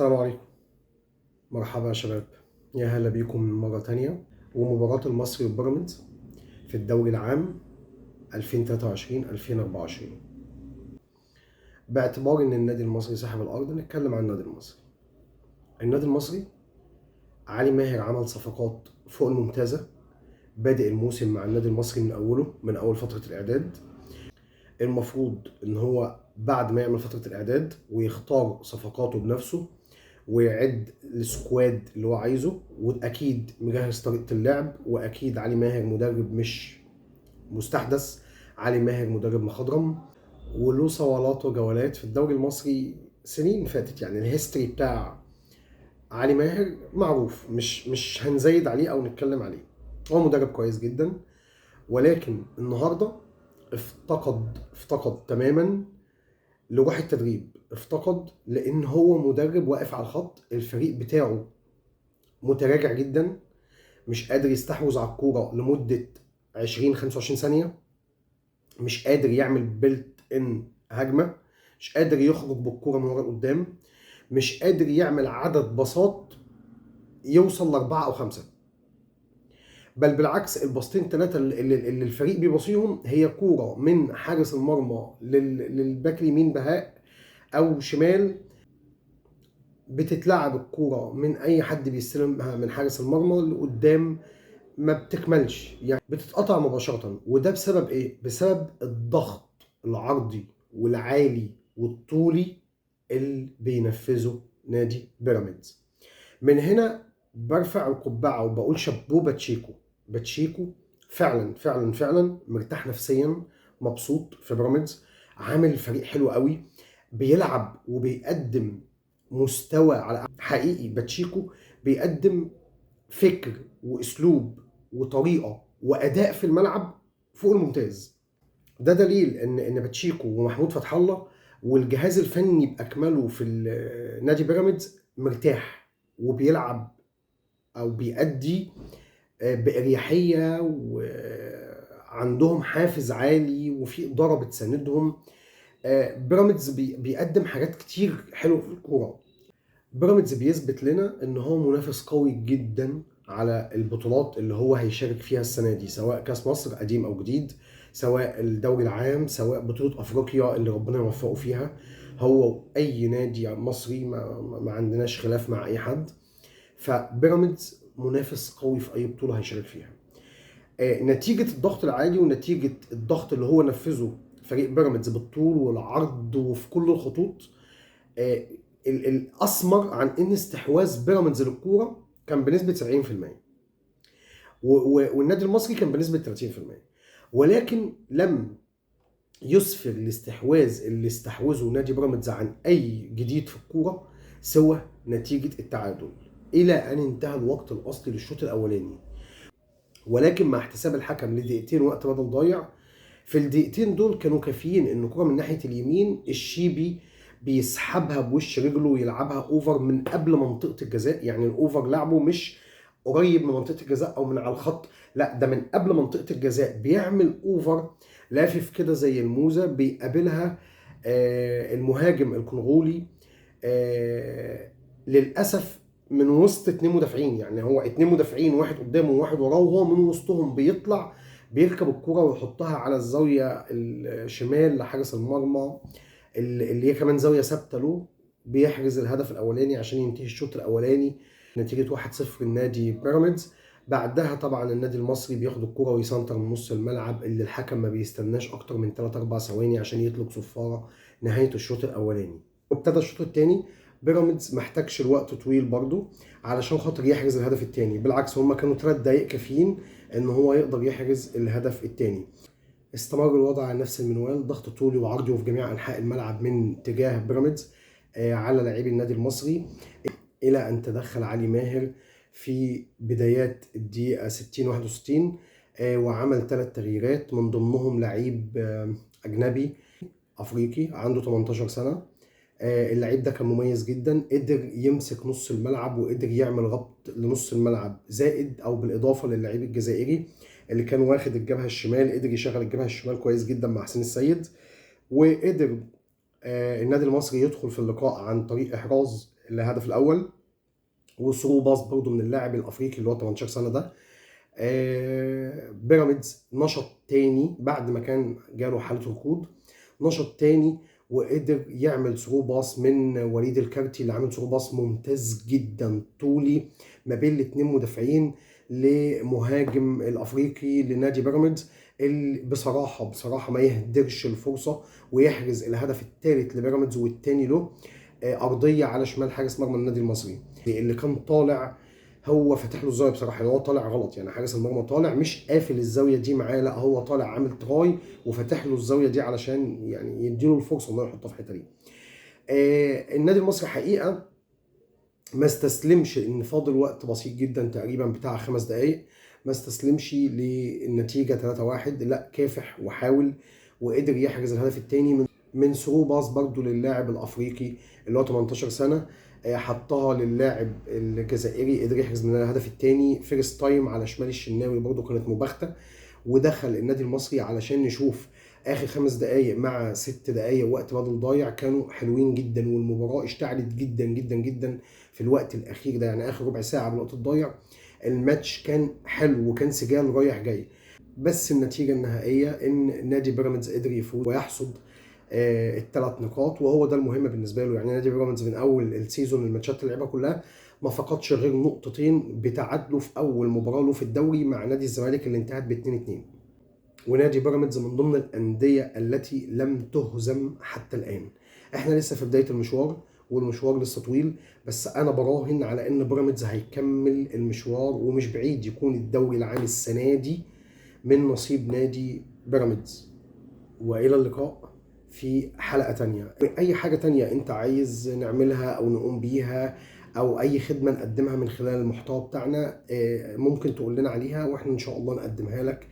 السلام عليكم. مرحبا يا شباب، يا هلا بيكم مرة تانية. ومباراة المصري وبيراميدز في الدوري العام 2023-2024. باعتبار ان النادي المصري صاحب الارض نتكلم عن النادي المصري. النادي المصري علي ماهر عمل صفقات فوق الممتازة، بادئ الموسم مع النادي المصري من اوله، من اول فترة الاعداد. المفروض ان هو بعد ما يعمل فترة الاعداد ويختار صفقاته بنفسه ويعد السكواد اللي هو عايزه، واكيد مجهز طريقه اللعب، واكيد علي ماهر مدرب مش مستحدث، علي ماهر مدرب مخضرم وله صولات وجولات في الدوري المصري سنين فاتت. يعني الهيستوري بتاع علي ماهر معروف، مش هنزايد عليه او نتكلم عليه. هو مدرب كويس جدا، ولكن النهارده افتقد تماما لروح التدريب، افتقد لان هو مدرب واقف على الخط. الفريق بتاعه متراجع جدا، مش قادر يستحوذ على الكوره لمده 20-25 ثانيه، مش قادر يعمل بيلت ان هجمه، مش قادر يخرج بالكوره من ورا لقدام، مش قادر يعمل عدد باصات يوصل لاربعه او خمسه. بل بالعكس، الباصتين ثلاثه اللي الفريق بيباصيهم هي كوره من حارس المرمى للباك اليمين بهاء، او شمال بتتلعب الكوره من اي حد بيستلمها من حارس المرمى لقدام، ما بتكملش، يعني بتتقطع مباشرة. وده بسبب ايه؟ بسبب الضغط العرضي والعالي والطولي اللي بينفذه نادي بيراميدز. من هنا برفع القبعة وبقول شابوه باتشيكو فعلا فعلا فعلا مرتاح نفسيا، مبسوط في بيراميدز، عامل فريق حلو قوي، بيلعب وبيقدم مستوى على حقيقي. باتشيكو بيقدم فكر واسلوب وطريقه واداء في الملعب فوق الممتاز. ده دليل ان باتشيكو ومحمود فتح الله والجهاز الفني باكمله في نادي بيراميدز مرتاح، وبيلعب او بيأدي باريحيه، وعندهم حافز عالي وفي اداره بتساندهم. بيراميدز بيقدم حاجات كتير حلوه في الكوره. بيراميدز بيثبت لنا ان هو منافس قوي جدا على البطولات اللي هو هيشارك فيها السنه دي، سواء كاس مصر قديم او جديد، سواء الدوري العام، سواء بطوله افريقيا اللي ربنا يوفقه فيها. هو اي نادي مصري ما عندناش خلاف مع اي حد. فبيراميدز منافس قوي في اي بطوله هيشارك فيها. نتيجه الضغط العالي ونتيجه الضغط اللي هو نفذه فريق بيراميدز بالطول والعرض وفي كل الخطوط، الاسمر عن ان استحواذ بيراميدز للكوره كان بنسبه 70%، والنادي المصري كان بنسبه 30%. ولكن لم يسفر الاستحواذ اللي استحوذه نادي بيراميدز عن اي جديد في الكوره سوى نتيجه التعادل، الى ان انتهى الوقت الاصلي للشوط الاولاني. ولكن مع احتساب الحكم لدقيقتين وقت بدل ضايع، في الدقيقتين دول كانوا كافيين ان كرة من ناحيه اليمين الشيبي بيسحبها بوش رجله ويلعبها اوفر من قبل منطقه الجزاء. يعني الاوفر لعبه مش قريب من منطقه الجزاء او من على الخط، لا ده من قبل منطقه الجزاء، بيعمل اوفر لافف كده زي الموزه، بيقابلها المهاجم الكونغولي للاسف من وسط اتنين مدافعين. يعني هو اتنين مدافعين، واحد قدامه وواحد وراه، وهو من وسطهم بيطلع بيركب الكرة ويحطها على الزاوية الشمال لحارس المرمى، اللي هي كمان زاوية ثابتة له، بيحرز الهدف الأولاني عشان ينتهي الشوط الأولاني نتيجة 1-0 للنادي بيراميدز. بعدها طبعا النادي المصري بياخد الكرة ويسنتر من نص الملعب، اللي الحكم ما بيستناش أكتر من 3-4 ثواني عشان يطلق صفارة نهاية الشوط الأولاني. وابتدى الشوط الثاني، بيراميدز محتاجش الوقت طويل برضو علشان خاطر يحرز الهدف الثاني، بالعكس هم كانوا 3 دقايق كافيين ان هو يقدر يحرز الهدف الثاني. استمر الوضع على نفس المنوال، ضغط طولي وعرضي وفي جميع انحاء الملعب من تجاه بيراميدز على لاعبي النادي المصري، الى ان تدخل علي ماهر في بدايات الدقيقه 60-61 وعمل 3 تغييرات، من ضمنهم لعيب اجنبي افريقي عنده 18 سنه. اللعيب ده كان مميز جدا، قدر يمسك نص الملعب وقدر يعمل ربط لنص الملعب، زائد او بالاضافه للعيب الجزائري اللي كان واخد الجبهه الشمال، قدر يشغل الجبهه الشمال كويس جدا مع حسين السيد. وقدر النادي المصري يدخل في اللقاء عن طريق احراز الهدف الاول، وثرو باص برضه من اللاعب الافريقي اللي هو 18 سنه ده. بيراميدز نشط تاني بعد ما كان جاله حاله ركود، نشط تاني وقدر يعمل ثرو باص من وليد الكارتي اللي عامل ثرو باص ممتاز جدا طولي ما بين الاثنين مدافعين لمهاجم الافريقي لنادي بيراميدز، اللي بصراحه ما يهدرش الفرصه ويحرز الهدف الثالث لبيراميدز والثاني له ارضيه على شمال حارس مرمى النادي المصري اللي كان طالع. هو فاتح له الزاويه بصراحه، يعني هو طالع غلط، يعني حارس المرمى طالع مش قافل الزاويه دي معاه، لا هو طالع عامل تراي وفاتح له الزاويه دي علشان يعني يديله الفرصه انه يحطها في الحته دي. النادي المصري حقيقه ما استسلمش، ان فاضل وقت بسيط جدا تقريبا بتاع 5 دقائق، ما استسلمش للنتيجه 3-1، لا كافح وحاول وقدر يحرز الهدف الثاني من ثرو باص برضه للاعب الافريقي اللي هو 18 سنه، حطها للاعب الجزائري قدر يحرز من الهدف الثاني فيرست تايم على شمال الشناوي، برضه كانت مباغته، ودخل النادي المصري علشان نشوف اخر 5 دقائق مع 6 دقائق وقت بدل ضايع كانوا حلوين جدا، والمباراه اشتعلت جدا جدا جدا في الوقت الاخير ده، يعني اخر ربع ساعه بالوقت الضايع الماتش كان حلو وكان سجال رايح جاي. بس النتيجه النهائيه ان نادي بيراميدز قدر يفوز ويحصد ال3 نقاط، وهو ده المهم بالنسبه له. يعني نادي بيراميدز من اول السيزون الماتشات اللي لعبها كلها ما فقدش غير نقطتين بتعادله في اول مباراه له في الدوري مع نادي الزمالك اللي انتهت ب2-2. ونادي بيراميدز من ضمن الانديه التي لم تهزم حتى الان. احنا لسه في بدايه المشوار والمشوار لسه طويل، بس انا براهن على ان بيراميدز هيكمل المشوار ومش بعيد يكون الدوري العام السنه دي من نصيب نادي بيراميدز. والى اللقاء في حلقة تانية. اي حاجة تانية انت عايز نعملها او نقوم بيها او اي خدمة نقدمها من خلال المحتوى بتاعنا، ممكن تقول لنا عليها واحنا ان شاء الله نقدمها لك.